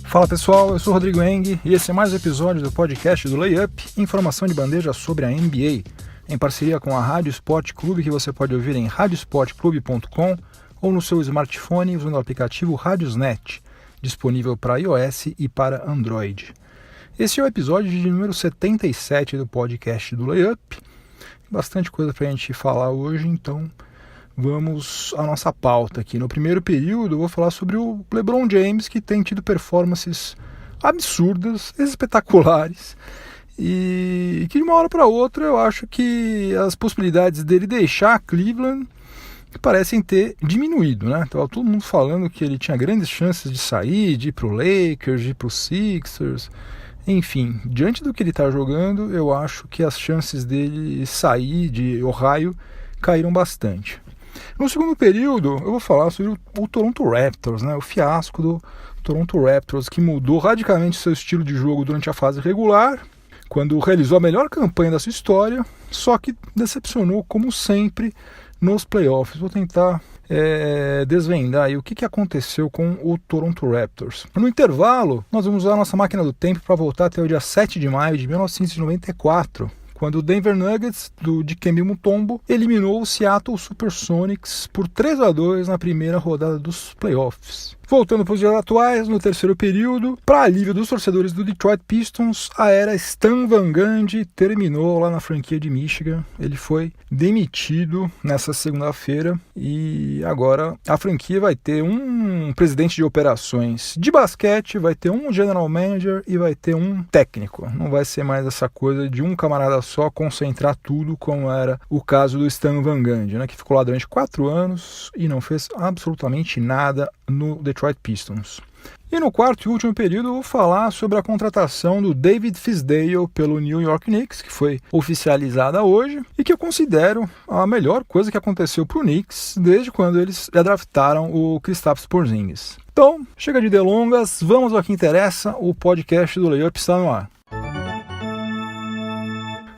Fala pessoal, eu sou o Rodrigo Eng e esse é mais um episódio do podcast do Layup, informação de bandeja sobre a NBA, em parceria com a Rádio Sport Clube, que você pode ouvir em radiosportclube.com ou no seu smartphone usando o aplicativo Radiosnet, disponível para iOS e para Android. Esse é o episódio de número 77 do podcast do Layup. Bastante coisa para a gente falar hoje, então vamos à nossa pauta aqui. No primeiro período eu vou falar sobre o LeBron James, que tem tido performances absurdas, espetaculares, e que de uma hora para outra eu acho que as possibilidades dele deixar Cleveland parecem ter diminuído, né? Tava todo mundo falando que ele tinha grandes chances de sair, de ir pro Lakers, de ir pro Sixers. Enfim, diante do que ele está jogando, eu acho que as chances dele sair de Ohio caíram bastante. No segundo período, eu vou falar sobre o Toronto Raptors, né? O fiasco do Toronto Raptors, que mudou radicalmente seu estilo de jogo durante a fase regular, quando realizou a melhor campanha da sua história, só que decepcionou, como sempre, nos playoffs. Vou tentar desvendar aí o que aconteceu com o Toronto Raptors. No intervalo, nós vamos usar a nossa máquina do tempo para voltar até o dia 7 de maio de 1994, quando o Denver Nuggets, do Dikembe Mutombo, eliminou o Seattle Supersonics por 3-2 na primeira rodada dos playoffs. Voltando para os dias atuais, no terceiro período, para alívio dos torcedores do Detroit Pistons, a era Stan Van Gundy terminou lá na franquia de Michigan. Ele foi demitido nessa segunda-feira e agora a franquia vai ter um presidente de operações de basquete, vai ter um general manager e vai ter um técnico. Não vai ser mais essa coisa de um camarada só concentrar tudo, como era o caso do Stan Van Gundy, né, que ficou lá durante 4 anos e não fez absolutamente nada no Detroit Pistons. E no quarto e último período eu vou falar sobre a contratação do David Fizdale pelo New York Knicks, que foi oficializada hoje e que eu considero a melhor coisa que aconteceu para o Knicks desde quando eles draftaram o Kristaps Porzingis. Então, chega de delongas, vamos ao que interessa, o podcast do Layup está no ar.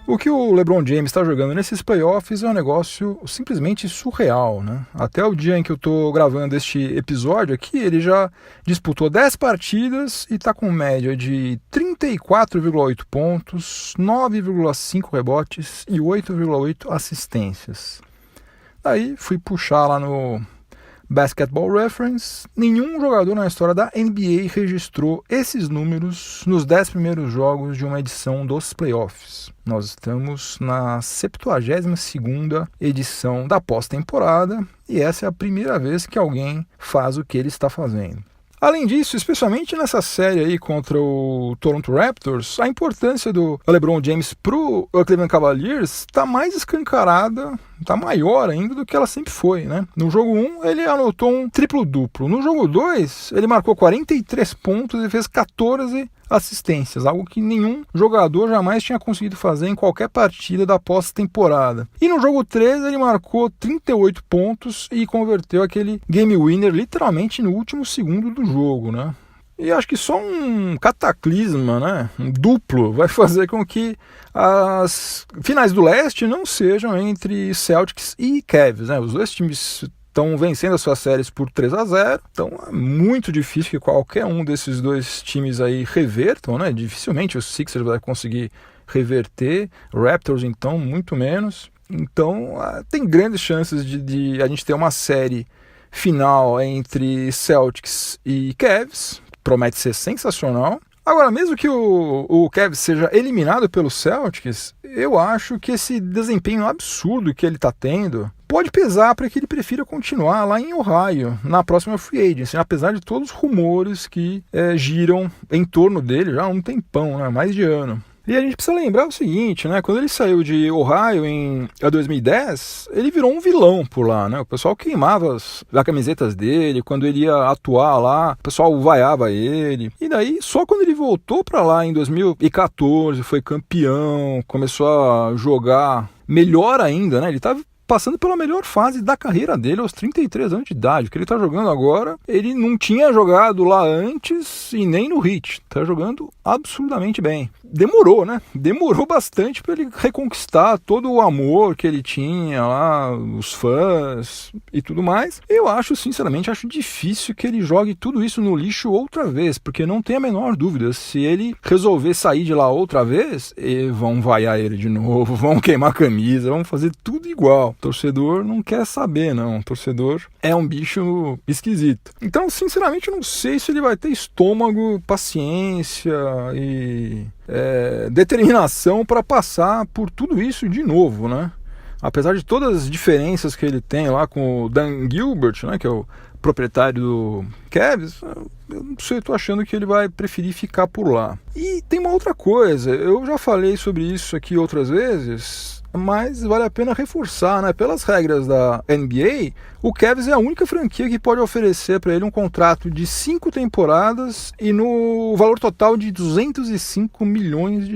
O que o LeBron James está jogando nesses playoffs é um negócio simplesmente surreal, né? Até o dia em que eu estou gravando este episódio aqui, ele já disputou 10 partidas e está com média de 34,8 pontos, 9,5 rebotes e 8,8 assistências. Daí fui puxar lá no Basketball Reference. Nenhum jogador na história da NBA registrou esses números nos 10 primeiros jogos de uma edição dos playoffs. Nós estamos na 72ª edição da pós-temporada e essa é a primeira vez que alguém faz o que ele está fazendo. Além disso, especialmente nessa série aí contra o Toronto Raptors, a importância do LeBron James pro Cleveland Cavaliers está mais escancarada, está maior ainda do que ela sempre foi, né? No jogo 1, ele anotou um triplo-duplo. No jogo 2, ele marcou 43 pontos e fez 14 assistências, algo que nenhum jogador jamais tinha conseguido fazer em qualquer partida da pós-temporada. E no jogo 3 ele marcou 38 pontos e converteu aquele game winner literalmente no último segundo do jogo, né? E acho que só um cataclisma, né, um duplo, vai fazer com que as finais do leste não sejam entre Celtics e Cavs, né? Os dois times estão vencendo as suas séries por 3-0, então é muito difícil que qualquer um desses dois times aí revertam, né? Dificilmente o Sixers vai conseguir reverter, Raptors então muito menos. Então tem grandes chances de a gente ter uma série final entre Celtics e Cavs, promete ser sensacional. Agora, mesmo que o Cavs seja eliminado pelo Celtics, eu acho que esse desempenho absurdo que ele está tendo pode pesar para que ele prefira continuar lá em Ohio, na próxima free agency, apesar de todos os rumores que giram em torno dele já há um tempão, né, mais de ano. E a gente precisa lembrar o seguinte, né? Quando ele saiu de Ohio em 2010, ele virou um vilão por lá, né? O pessoal queimava as camisetas dele, quando ele ia atuar lá, o pessoal vaiava ele. E daí, só quando ele voltou para lá em 2014, foi campeão, começou a jogar melhor ainda, né? Ele estava passando pela melhor fase da carreira dele aos 33 anos de idade. O que ele está jogando agora, ele não tinha jogado lá antes e nem no Heat. Está jogando absurdamente bem. Demorou, né? Demorou bastante para ele reconquistar todo o amor que ele tinha lá, os fãs e tudo mais. Eu acho, sinceramente, difícil que ele jogue tudo isso no lixo outra vez, porque não tem a menor dúvida, se ele resolver sair de lá outra vez, vão vaiar ele de novo, vão queimar a camisa, vão fazer tudo igual. O torcedor não quer saber, não. O torcedor é um bicho esquisito. Então, sinceramente, eu não sei se ele vai ter estômago, paciência e determinação para passar por tudo isso de novo, né? Apesar de todas as diferenças que ele tem lá com o Dan Gilbert, né, que é o proprietário do Cavs, eu não sei, eu tô achando que ele vai preferir ficar por lá. E tem uma outra coisa, eu já falei sobre isso aqui outras vezes, mas vale a pena reforçar, né? Pelas regras da NBA, o Cavs é a única franquia que pode oferecer para ele um contrato de 5 temporadas e no valor total de $205 milhões.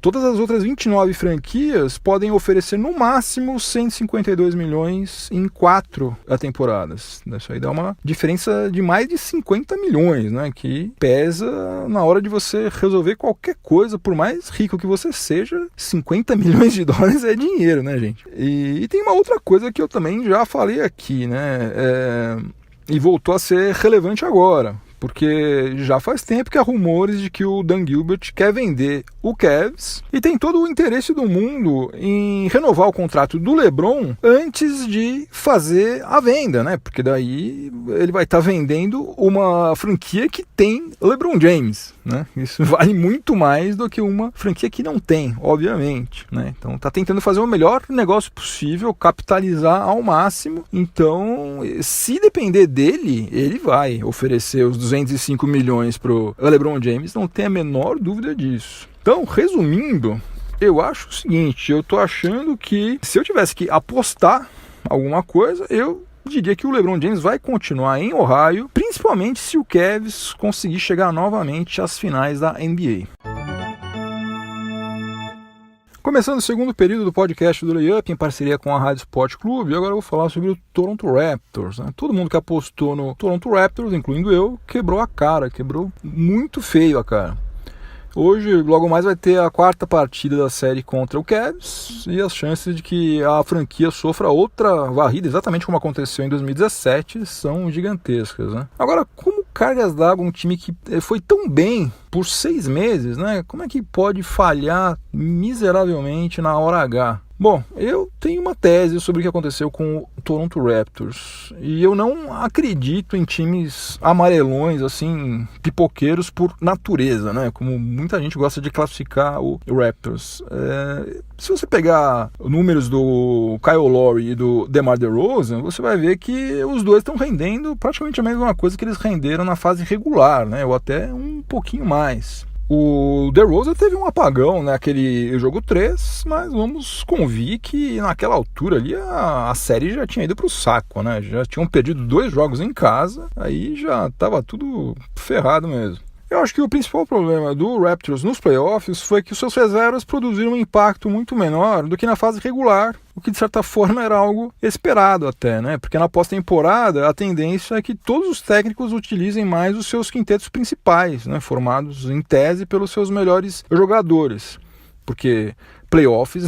Todas as outras 29 franquias podem oferecer no máximo 152 milhões em 4 temporadas. Isso aí dá uma diferença de mais de 50 milhões, né? Que pesa na hora de você resolver qualquer coisa, por mais rico que você seja, 50 milhões de dólares é dinheiro, né, gente? E tem uma outra coisa que eu também já falei aqui, né? E voltou a ser relevante agora. Porque já faz tempo que há rumores de que o Dan Gilbert quer vender o Cavs e tem todo o interesse do mundo em renovar o contrato do LeBron antes de fazer a venda, né? Porque daí ele vai estar vendendo uma franquia que tem LeBron James, né? Isso vale muito mais do que uma franquia que não tem, obviamente, né? Então tá tentando fazer o melhor negócio possível, capitalizar ao máximo. Então, se depender dele, ele vai oferecer os 205 milhões pro LeBron James, não tem a menor dúvida disso. Então, resumindo, eu acho o seguinte, eu tô achando que se eu tivesse que apostar alguma coisa, eu diria que o LeBron James vai continuar em Ohio, principalmente se o Cavs conseguir chegar novamente às finais da NBA. Começando o segundo período do podcast do Layup, em parceria com a Rádio Sport Clube, agora eu vou falar sobre o Toronto Raptors, né? Todo mundo que apostou no Toronto Raptors, incluindo eu, quebrou a cara, quebrou muito feio a cara. Hoje, logo mais, vai ter a quarta partida da série contra o Cavs e as chances de que a franquia sofra outra varrida, exatamente como aconteceu em 2017, são gigantescas, né? Agora, como cargas d'água, um time que foi tão bem por 6 meses, né? Como é que pode falhar miseravelmente na hora H? Bom, eu tenho uma tese sobre o que aconteceu com o Toronto Raptors e eu não acredito em times amarelões, assim, pipoqueiros por natureza, né? Como muita gente gosta de classificar o Raptors. Se você pegar números do Kyle Lowry e do DeMar DeRozan, você vai ver que os dois estão rendendo praticamente a mesma coisa que eles renderam na fase regular, né? Ou até um pouquinho mais. O DeRozan teve um apagão naquele jogo 3, mas vamos convir que naquela altura ali a série já tinha ido pro saco, né? Já tinham perdido 2 jogos em casa, aí já estava tudo ferrado mesmo. Eu acho que o principal problema do Raptors nos playoffs foi que os seus reservas produziram um impacto muito menor do que na fase regular, o que de certa forma era algo esperado até, né? Porque na pós-temporada a tendência é que todos os técnicos utilizem mais os seus quintetos principais, né? Formados em tese pelos seus melhores jogadores. Porque playoffs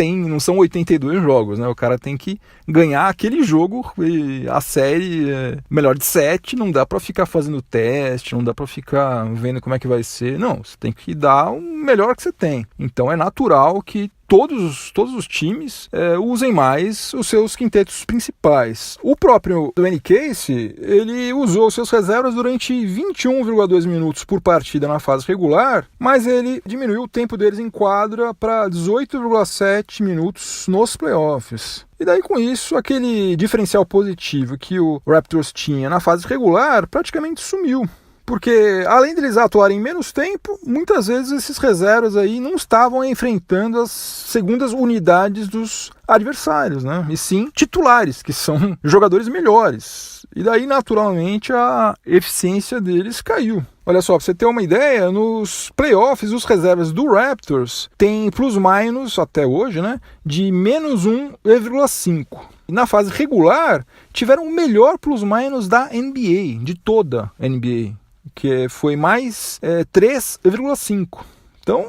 não são 82 jogos, né? O cara tem que ganhar aquele jogo e a série melhor de 7, não dá para ficar fazendo teste, não dá para ficar vendo como é que vai ser. Não, você tem que dar o melhor que você tem. Então é natural que todos os times usem mais os seus quintetos principais. O próprio Dwayne Casey, ele usou seus reservas durante 21,2 minutos por partida na fase regular, mas ele diminuiu o tempo deles em quadra para 18,7 minutos nos playoffs. E daí com isso, aquele diferencial positivo que o Raptors tinha na fase regular praticamente sumiu. Porque, além deles atuarem menos tempo, muitas vezes esses reservas aí não estavam enfrentando as segundas unidades dos adversários, né? E sim titulares, que são jogadores melhores. E daí, naturalmente, a eficiência deles caiu. Olha só, pra você ter uma ideia, nos playoffs, os reservas do Raptors têm plus-minus, até hoje, né, de menos 1,5. E na fase regular, tiveram o melhor plus-minus da NBA, de toda a NBA, que foi mais 3,5. Então,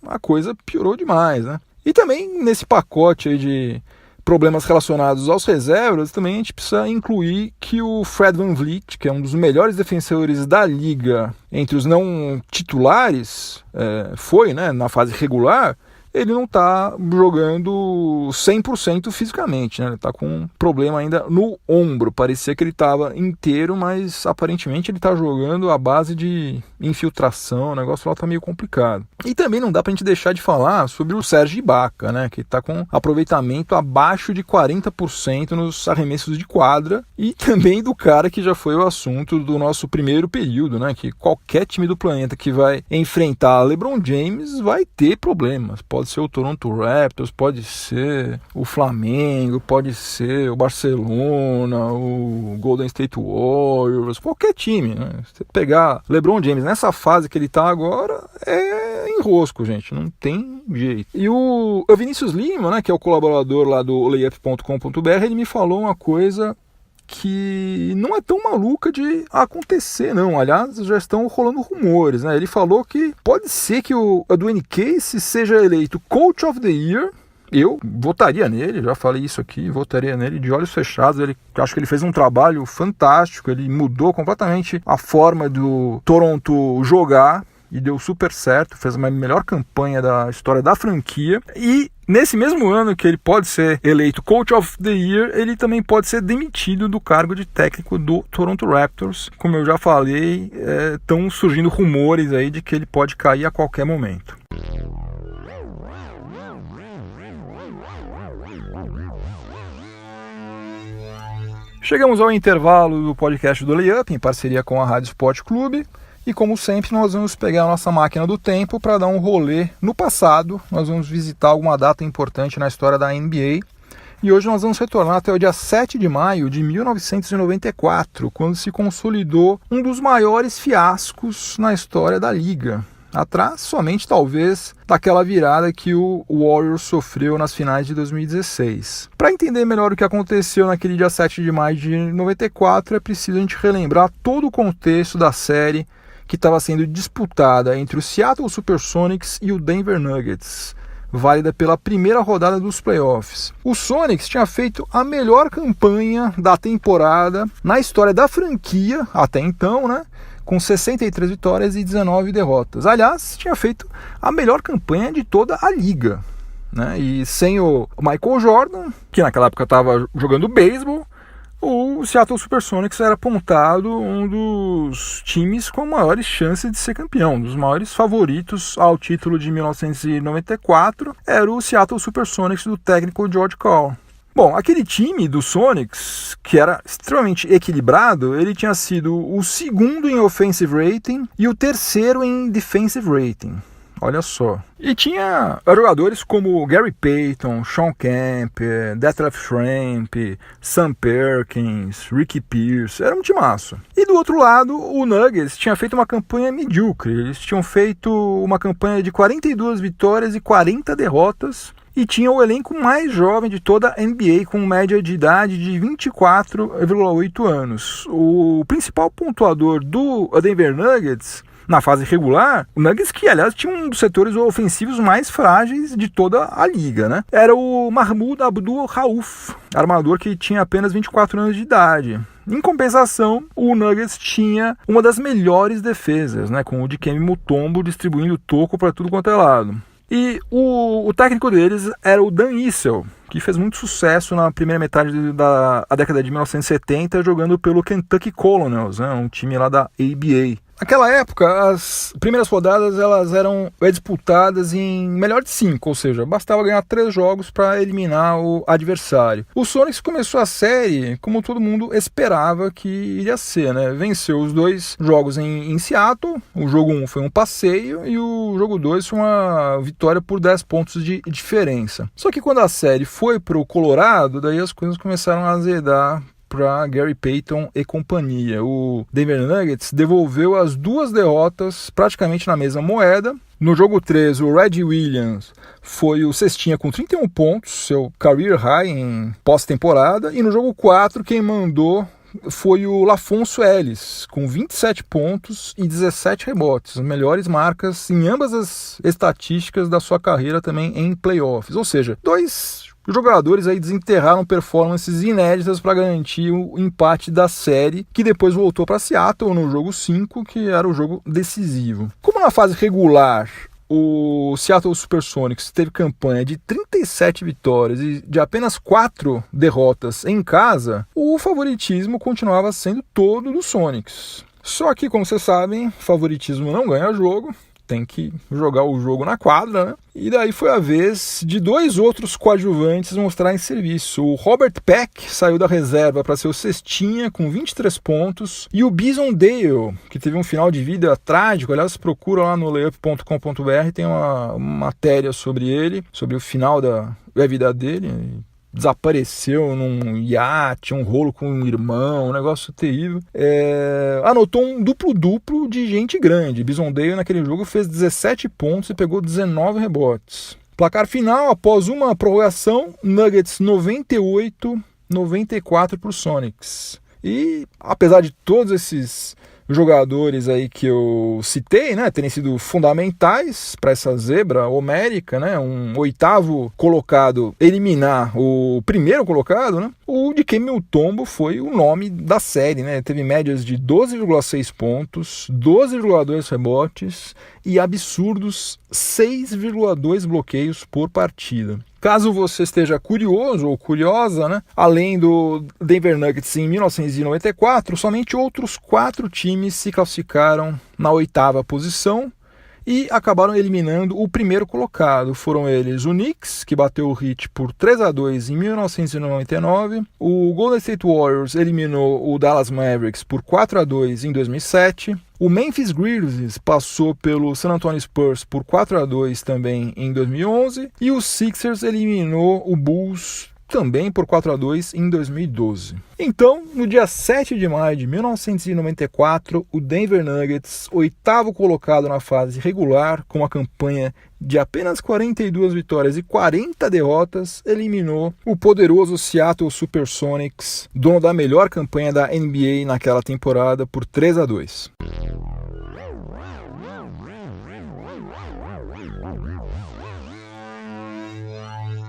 a coisa piorou demais, né? E também, nesse pacote aí de problemas relacionados aos reservas, também a gente precisa incluir que o Fred VanVleet, que é um dos melhores defensores da liga entre os não titulares, foi, né, na fase regular, ele não está jogando 100% fisicamente, né? Ele está com um problema ainda no ombro. Parecia que ele estava inteiro, mas aparentemente ele está jogando à base de infiltração. O negócio lá está meio complicado. E também não dá para a gente deixar de falar sobre o Serge Ibaka, né? Que está com aproveitamento abaixo de 40% nos arremessos de quadra. E também do cara que já foi o assunto do nosso primeiro período, né? Que qualquer time do planeta que vai enfrentar LeBron James vai ter problemas. Pode ser o Toronto Raptors, pode ser o Flamengo, pode ser o Barcelona, o Golden State Warriors, qualquer time, né? Se pegar LeBron James nessa fase que ele tá agora, é enrosco, gente, não tem jeito. E o Vinícius Lima, né, que é o colaborador lá do layup.com.br, ele me falou uma coisa que não é tão maluca de acontecer, não. Aliás, já estão rolando rumores, né? Ele falou que pode ser que o Dwayne Casey seja eleito Coach of the Year. Eu votaria nele, já falei isso aqui, votaria nele de olhos fechados. Acho que ele fez um trabalho fantástico, ele mudou completamente a forma do Toronto jogar e deu super certo, fez a melhor campanha da história da franquia. E nesse mesmo ano que ele pode ser eleito Coach of the Year, ele também pode ser demitido do cargo de técnico do Toronto Raptors. Como eu já falei, estão surgindo rumores aí de que ele pode cair a qualquer momento. Chegamos ao intervalo do podcast do Layup, em parceria com a Rádio Sport Clube. E como sempre, nós vamos pegar a nossa máquina do tempo para dar um rolê no passado. Nós vamos visitar alguma data importante na história da NBA. E hoje nós vamos retornar até o dia 7 de maio de 1994, quando se consolidou um dos maiores fiascos na história da liga. Atrás, somente talvez, daquela virada que o Warriors sofreu nas finais de 2016. Para entender melhor o que aconteceu naquele dia 7 de maio de 94, é preciso a gente relembrar todo o contexto da série que estava sendo disputada entre o Seattle Supersonics e o Denver Nuggets, válida pela primeira rodada dos playoffs. O Sonics tinha feito a melhor campanha da temporada na história da franquia, até então, né? Com 63 vitórias e 19 derrotas. Aliás, tinha feito a melhor campanha de toda a liga, né? E sem o Michael Jordan, que naquela época estava jogando beisebol, o Seattle Supersonics era apontado um dos times com maiores chances de ser campeão, um dos maiores favoritos ao título de 1994, era o Seattle Supersonics do técnico George Karl. Bom, aquele time do Sonics, que era extremamente equilibrado, ele tinha sido o segundo em offensive rating e o terceiro em defensive rating. Olha só. E tinha jogadores como Gary Payton, Shawn Kemp, Detlef Schrempf, Sam Perkins, Ricky Pierce. Era um timaço. E do outro lado, o Nuggets tinha feito uma campanha medíocre. Eles tinham feito uma campanha de 42 vitórias e 40 derrotas. E tinha o elenco mais jovem de toda a NBA, com média de idade de 24,8 anos. O principal pontuador do Denver Nuggets na fase regular, o Nuggets, que aliás tinha um dos setores ofensivos mais frágeis de toda a liga, né? Era o Mahmoud Abdul-Rauf, armador que tinha apenas 24 anos de idade. Em compensação, o Nuggets tinha uma das melhores defesas, né? Com o Dikembe Mutombo distribuindo toco para tudo quanto é lado. E o técnico deles era o Dan Issel, que fez muito sucesso na primeira metade da década de 1970, jogando pelo Kentucky Colonels, né, um time lá da ABA. Naquela época, as primeiras rodadas elas eram disputadas em melhor de 5, ou seja, bastava ganhar 3 jogos para eliminar o adversário. O Sonics começou a série como todo mundo esperava que iria ser, né? Venceu os 2 jogos em Seattle, o jogo 1 foi um passeio e o jogo 2 foi uma vitória por 10 pontos de diferença. Só que quando a série foi para o Colorado, daí as coisas começaram a azedar para Gary Payton e companhia. O Denver Nuggets devolveu as 2 derrotas praticamente na mesma moeda. No jogo 3, o Reggie Williams foi o cestinha com 31 pontos, seu career high em pós-temporada. E no jogo 4, quem mandou foi o LaFonso Ellis, com 27 pontos e 17 rebotes, as melhores marcas em ambas as estatísticas da sua carreira também em playoffs. Ou seja, 2 jogadores aí desenterraram performances inéditas para garantir o empate da série, que depois voltou para Seattle no jogo 5, que era o jogo decisivo. Como na fase regular o Seattle Supersonics teve campanha de 37 vitórias e de apenas 4 derrotas em casa, o favoritismo continuava sendo todo do Sonics. Só que, como vocês sabem, favoritismo não ganha jogo, tem que jogar o jogo na quadra, né? E daí foi a vez de 2 outros coadjuvantes mostrarem serviço. O Robert Peck saiu da reserva para ser o cestinha com 23 pontos. E o Bison Dale, que teve um final de vida trágico, aliás, procura lá no layup.com.br, tem uma matéria sobre ele, sobre o final da vida dele. Desapareceu num iate, um rolo com um irmão, um negócio terrível. Anotou um duplo-duplo de gente grande. Bison Dale naquele jogo fez 17 pontos e pegou 19 rebotes. Placar final, após uma prorrogação, Nuggets 98-94 para o Sonics. E apesar de todos esses jogadores aí que eu citei, né, terem sido fundamentais para essa zebra homérica, né, um 8º colocado eliminar o primeiro colocado, né, o Dikembe Mutombo foi o nome da série, né, teve médias de 12,6 pontos, 12,2 rebotes e absurdos 6,2 bloqueios por partida. Caso você esteja curioso ou curiosa, né, além do Denver Nuggets em 1994, somente outros 4 times se classificaram na 8ª posição e acabaram eliminando o primeiro colocado. Foram eles o Knicks, que bateu o Heat por 3-2 em 1999, o Golden State Warriors eliminou o Dallas Mavericks por 4-2 em 2007, o Memphis Grizzlies passou pelo San Antonio Spurs por 4-2 também em 2011 e o Sixers eliminou o Bulls também por 4-2 em 2012. Então, no dia 7 de maio de 1994, o Denver Nuggets, 8º colocado na fase regular, com uma campanha de apenas 42 vitórias e 40 derrotas, eliminou o poderoso Seattle Supersonics, dono da melhor campanha da NBA naquela temporada, por 3-2.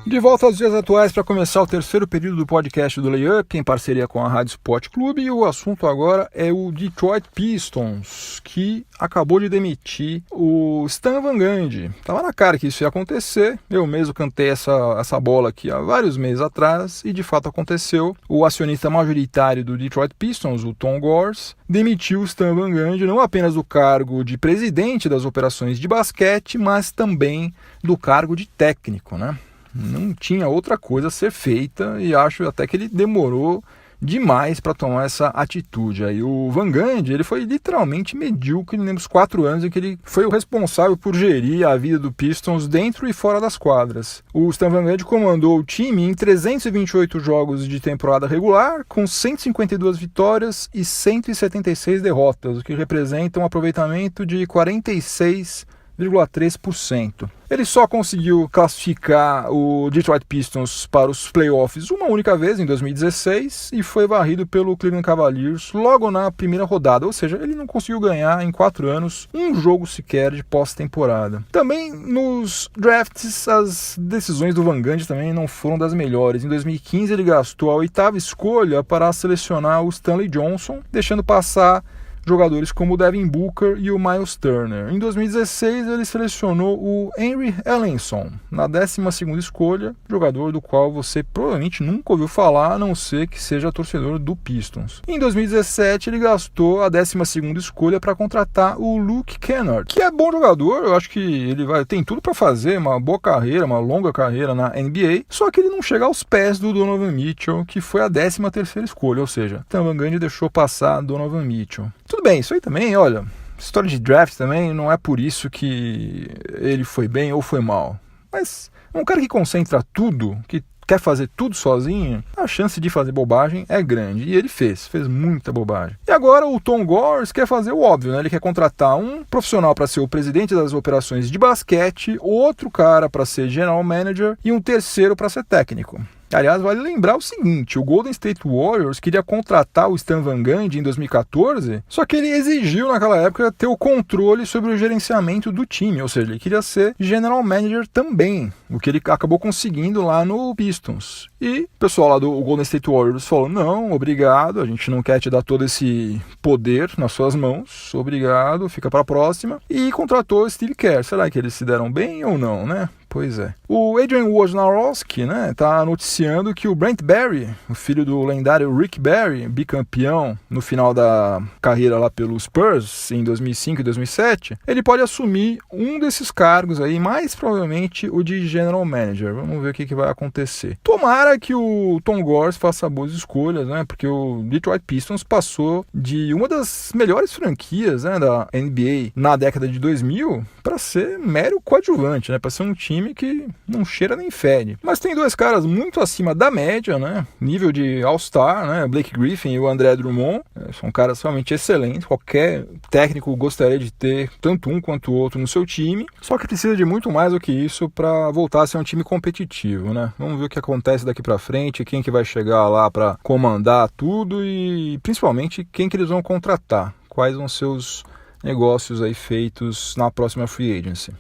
De volta aos dias atuais para começar o terceiro período do podcast do Layup, em parceria com a Rádio Sport Clube, e o assunto agora é o Detroit Pistons, que acabou de demitir o Stan Van Gundy. Estava na cara que isso ia acontecer, eu mesmo cantei essa bola aqui há vários meses atrás, e de fato aconteceu. O acionista majoritário do Detroit Pistons, o Tom Gores, demitiu o Stan Van Gundy não apenas do cargo de presidente das operações de basquete, mas também do cargo de técnico, né? Não tinha outra coisa a ser feita e acho até que ele demorou demais para tomar essa atitude. Aí o Van Gundy, ele foi literalmente medíocre nos 4 anos em que ele foi o responsável por gerir a vida do Pistons dentro e fora das quadras. O Stan Van Gundy comandou o time em 328 jogos de temporada regular, com 152 vitórias e 176 derrotas, o que representa um aproveitamento de 46,3%. Ele só conseguiu classificar o Detroit Pistons para os playoffs uma única vez, em 2016, e foi varrido pelo Cleveland Cavaliers logo na primeira rodada, ou seja, ele não conseguiu ganhar em 4 anos um jogo sequer de pós-temporada. Também nos drafts, as decisões do Van Gundy também não foram das melhores. Em 2015 ele gastou a 8ª escolha para selecionar o Stanley Johnson, deixando passar jogadores como o Devin Booker e o Miles Turner. Em 2016, ele selecionou o Henry Ellenson, na 12ª escolha, jogador do qual você provavelmente nunca ouviu falar, a não ser que seja torcedor do Pistons. Em 2017, ele gastou a 12ª escolha para contratar o Luke Kennard, que é bom jogador, eu acho que ele tem tudo para fazer uma boa carreira, uma longa carreira na NBA, só que ele não chega aos pés do Donovan Mitchell, que foi a 13ª escolha, ou seja, Van Gundy deixou passar Donovan Mitchell. Tudo bem, isso aí também, olha, história de draft também não é por isso que ele foi bem ou foi mal. Mas é um cara que concentra tudo, que quer fazer tudo sozinho, a chance de fazer bobagem é grande. E ele fez muita bobagem. E agora o Tom Gores quer fazer o óbvio, né? Ele quer contratar um profissional para ser o presidente das operações de basquete, outro cara para ser general manager e um terceiro para ser técnico. Aliás, vale lembrar o seguinte, o Golden State Warriors queria contratar o Stan Van Gundy em 2014, só que ele exigiu naquela época ter o controle sobre o gerenciamento do time, ou seja, ele queria ser general manager também, o que ele acabou conseguindo lá no Pistons. E o pessoal lá do Golden State Warriors falou, não, obrigado, a gente não quer te dar todo esse poder nas suas mãos, obrigado, fica para a próxima, e contratou o Steve Kerr. Será que eles se deram bem ou não, né? Pois é. O Adrian Wojnarowski, né, tá noticiando que o Brent Barry, o filho do lendário Rick Barry, bicampeão no final da carreira lá pelo Spurs em 2005 e 2007, ele pode assumir um desses cargos aí, mais provavelmente o de General Manager. Vamos ver o que vai acontecer. Tomara que o Tom Gores faça boas escolhas, né, porque o Detroit Pistons passou de uma das melhores franquias, né, da NBA na década de 2000 para ser mero coadjuvante, né, para ser um time que não cheira nem fede. Mas tem dois caras muito acima da média, né? Nível de All-Star, né? Blake Griffin e o André Drummond. São caras realmente excelentes. Qualquer técnico gostaria de ter tanto um quanto o outro no seu time. Só que precisa de muito mais do que isso para voltar a ser um time competitivo, né? Vamos ver o que acontece daqui para frente, quem que vai chegar lá para comandar tudo e principalmente quem que eles vão contratar. Quais vão ser os negócios aí feitos na próxima Free Agency.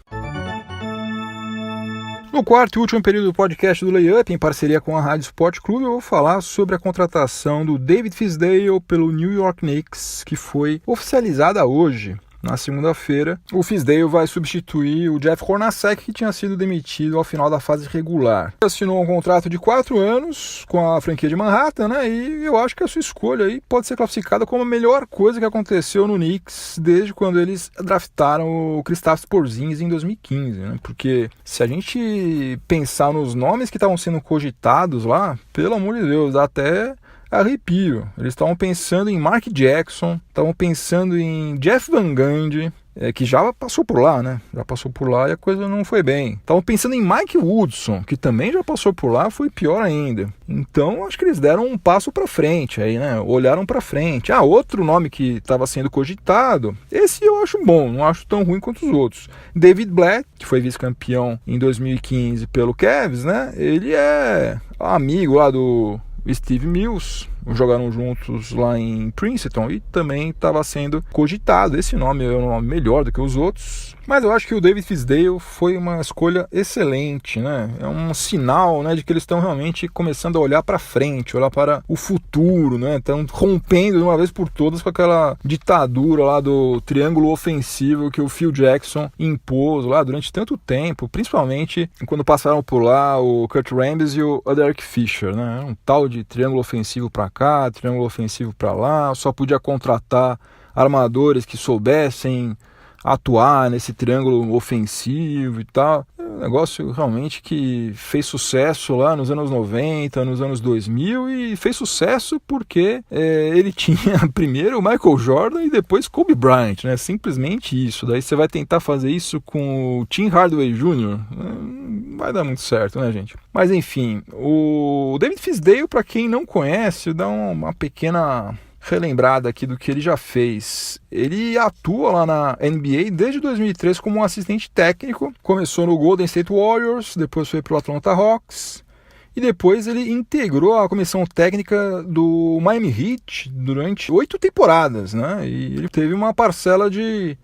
No quarto e último período do podcast do Layup, em parceria com a Rádio Sport Clube, eu vou falar sobre a contratação do David Fizdale pelo New York Knicks, que foi oficializada hoje. Na segunda-feira, o Fizdale vai substituir o Jeff Hornacek, que tinha sido demitido ao final da fase regular. Ele assinou um contrato de 4 anos com a franquia de Manhattan, né? E eu acho que a sua escolha aí pode ser classificada como a melhor coisa que aconteceu no Knicks desde quando eles draftaram o Kristaps Porzingis em 2015, né? Porque se a gente pensar nos nomes que estavam sendo cogitados lá, pelo amor de Deus, dá até arrepio. Eles estavam pensando em Mark Jackson, estavam pensando em Jeff Van Gundy, que já passou por lá, né? Já passou por lá e a coisa não foi bem. Estavam pensando em Mike Woodson, que também já passou por lá, foi pior ainda. Então, acho que eles deram um passo para frente aí, né? Olharam para frente. Outro nome que estava sendo cogitado, esse eu acho bom, não acho tão ruim quanto os outros. David Blatt, que foi vice-campeão em 2015 pelo Cavs, né? Ele é amigo lá do Steve Mills, jogaram juntos lá em Princeton e também estava sendo cogitado. Esse nome é um nome melhor do que os outros, mas eu acho que o David Fizdale foi uma escolha excelente, né? É um sinal, né, de que eles estão realmente começando a olhar para frente, olhar para o futuro, né? Estão rompendo de uma vez por todas com aquela ditadura lá do triângulo ofensivo que o Phil Jackson impôs lá durante tanto tempo, principalmente quando passaram por lá o Kurt Rambis e o Derek Fisher, né? Um tal de triângulo ofensivo para cá, triângulo ofensivo para lá, só podia contratar armadores que soubessem atuar nesse triângulo ofensivo e tal. É um negócio realmente que fez sucesso lá nos anos 90, nos anos 2000 e fez sucesso porque ele tinha primeiro o Michael Jordan e depois Kobe Bryant, né? Simplesmente isso. Daí você vai tentar fazer isso com o Tim Hardaway Jr., não vai dar muito certo, né, gente? Mas enfim, o David Fizdale, para quem não conhece, dá uma pequena relembrada aqui do que ele já fez. Ele atua lá na NBA desde 2003 como um assistente técnico. Começou no Golden State Warriors, depois foi para o Atlanta Hawks e depois ele integrou a comissão técnica do Miami Heat durante 8 temporadas, né? E ele teve uma parcela de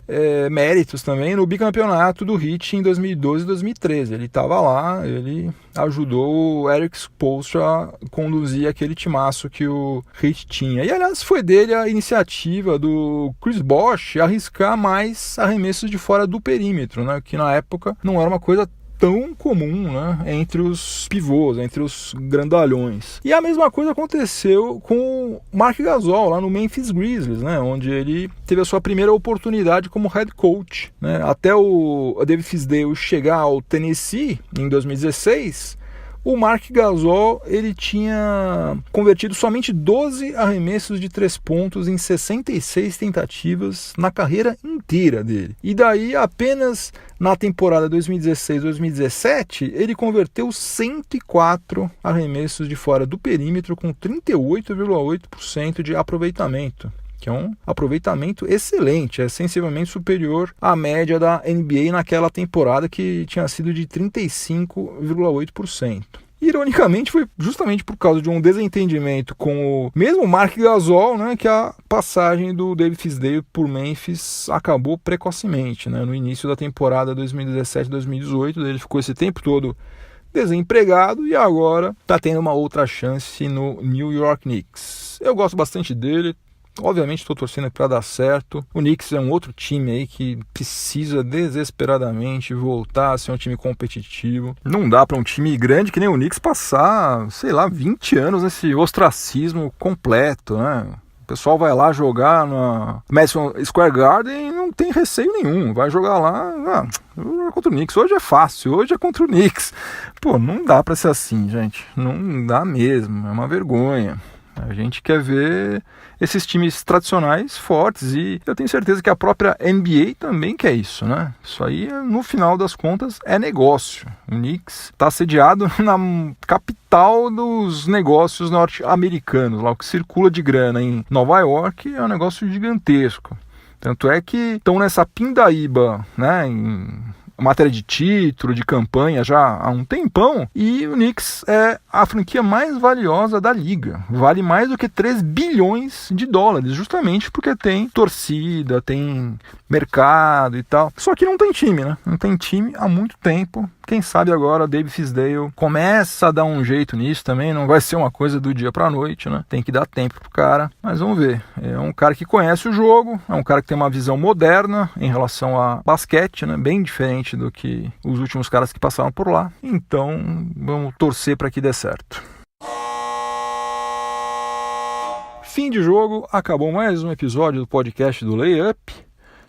méritos também no bicampeonato do Heat em 2012 e 2013. Ele estava lá, ele ajudou o Eric Spoelstra a conduzir aquele timaço que o Heat tinha. E aliás foi dele a iniciativa do Chris Bosh arriscar mais arremessos de fora do perímetro, né? Que na época não era uma coisa tão comum, né, entre os pivôs, entre os grandalhões. E a mesma coisa aconteceu com o Marc Gasol lá no Memphis Grizzlies, né, onde ele teve a sua primeira oportunidade como head coach, né, até o David Fizdale chegar ao Tennessee em 2016. o Marc Gasol ele tinha convertido somente 12 arremessos de 3 pontos em 66 tentativas na carreira inteira dele. E daí apenas na temporada 2016-2017 ele converteu 104 arremessos de fora do perímetro com 38,8% de aproveitamento, que é um aproveitamento excelente, é sensivelmente superior à média da NBA naquela temporada, que tinha sido de 35,8%. Ironicamente, foi justamente por causa de um desentendimento com o mesmo Marc Gasol, né, que a passagem do David Fizdale por Memphis acabou precocemente, né, no início da temporada 2017-2018. Ele ficou esse tempo todo desempregado e agora está tendo uma outra chance no New York Knicks. Eu gosto bastante dele. Obviamente estou torcendo para dar certo. O Knicks é um outro time aí que precisa desesperadamente voltar a ser um time competitivo. Não dá para um time grande que nem o Knicks passar, 20 anos nesse ostracismo completo, né? O pessoal vai lá jogar na Madison Square Garden e não tem receio nenhum. Vai jogar lá, jogar contra o Knicks. Hoje é fácil, hoje é contra o Knicks. Pô, não dá para ser assim, gente. Não dá mesmo, é uma vergonha. A gente quer ver esses times tradicionais fortes e eu tenho certeza que a própria NBA também quer isso, né? Isso aí, no final das contas, é negócio. O Knicks está sediado na capital dos negócios norte-americanos, lá o que circula de grana em Nova York é um negócio gigantesco. Tanto é que estão nessa pindaíba, né, em matéria de título, de campanha já há um tempão, e o Knicks é a franquia mais valiosa da liga. Vale mais do que 3 bilhões de dólares, justamente porque tem torcida, tem mercado e tal. Só que não tem time, né? Não tem time há muito tempo. Quem sabe agora David Fizdale começa a dar um jeito nisso também. Não vai ser uma coisa do dia pra noite, né? Tem que dar tempo pro cara. Mas vamos ver. É um cara que conhece o jogo, é um cara que tem uma visão moderna em relação a basquete, né? Bem diferente do que os últimos caras que passaram por lá. Então, vamos torcer para que dê certo. Fim de jogo, acabou mais um episódio do podcast do Layup.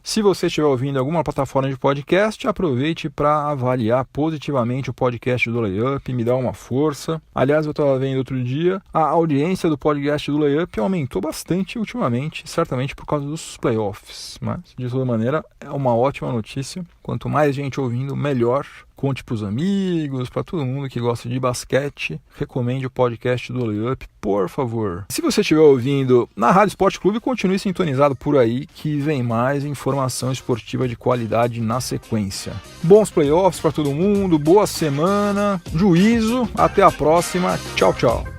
Se você estiver ouvindo em alguma plataforma de podcast, aproveite para avaliar positivamente o podcast do Layup, me dá uma força. Aliás, eu estava vendo outro dia, a audiência do podcast do Layup aumentou bastante ultimamente, certamente por causa dos playoffs. Mas, de toda maneira, é uma ótima notícia. Quanto mais gente ouvindo, melhor. Conte para os amigos, para todo mundo que gosta de basquete. Recomende o podcast do Layup, por favor. Se você estiver ouvindo na Rádio Sport Clube, continue sintonizado por aí que vem mais informação esportiva de qualidade na sequência. Bons playoffs para todo mundo, boa semana, juízo, até a próxima, tchau, tchau.